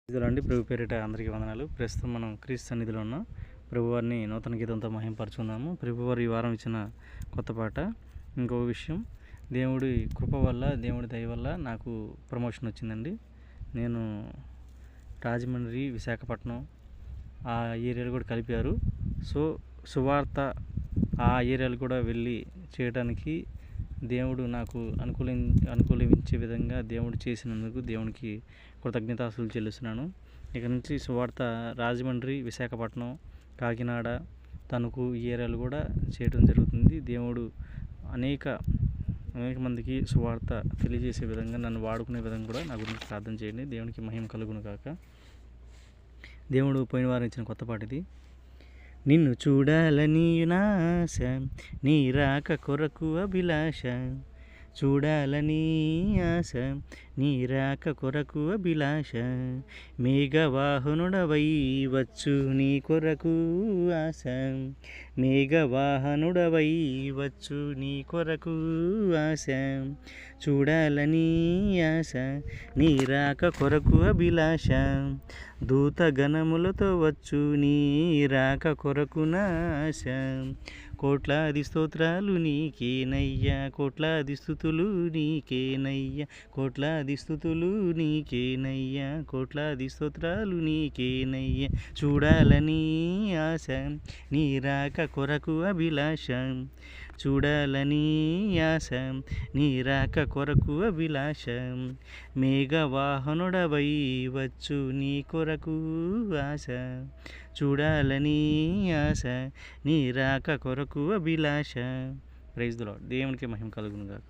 ఇదిగోండి ప్రభు పేరిట అందరికీ వందనాలు. ప్రస్తుతం మనం క్రీస్తు సన్నిధిలో ఉన్నాం. ప్రభువారిని నూతన గీతంతో మహింపరచుకుందాము. ప్రభువారు ఈ వారం ఇచ్చిన కొత్త పాట. ఇంకో విషయం, దేవుడి కృప వల్ల, దేవుడి దయ వల్ల నాకు ప్రమోషన్ వచ్చిందండి. నేను రాజమండ్రి, విశాఖపట్నం ఆ ఏరియాలు కూడా కలిపారు. సో సువార్త ఆ ఏరియాలు కూడా వెళ్ళి చేయడానికి దేవుడు నాకు అనుకూలించే విధంగా దేవుడు చేసినందుకు దేవునికి కృతజ్ఞతాస్తుతులు చెల్లిస్తున్నాను. ఇక నుంచి సువార్త రాజమండ్రి, విశాఖపట్నం, కాకినాడ, తణుకు ఈ ఏరియాలు కూడా చేయడం జరుగుతుంది. దేవుడు అనేక మందికి సువార్త తెలియజేసే విధంగా నన్ను వాడుకునే విధంగా కూడా నా గురించి ప్రార్థన చేయండి. దేవునికి మహిమ కలుగును కాక. దేవుడు పోయిన వారం ఇచ్చిన కొత్త పాట ఇది. నిన్ను చూడాలని నాశ, నీ రాక కొరకు అభిలాష, చూడాలని ఆశ, నీ రాక కొరకు అభిలాష, మేఘవాహనుడవై వచ్చు నీ కొరకు ఆశ, మేఘవాహనుడవై వచ్చు నీ కొరకు ఆశ, చూడాలని ఆశ, నీ రాక కొరకు అభిలాష, దూతగణములతో వచ్చు నీ రాక కొరకు నాశ, కోట్లాది స్తోత్రాలు నీకేనయ్యా, కోట్లాది స్తుతులు నీకేనయ్యా, కోట్లాది స్తుతులు నీకేనయ్యా, కోట్లాది స్తోత్రాలు నీకేనయ్యా, చూడాలని ఆశ, నీ రాక కొరకు అభిలాష, చూడాలని ఆశ, నీ రాక కొరకు అభిలాష, మేఘవాహనుడవై వచ్చు నీ కొరకు ఆశ, చూడాలని ఆశ, నీ రాక కొరకు అభిలాష. Praise the lord. దేవునికి మహిమ కలుగును గాక.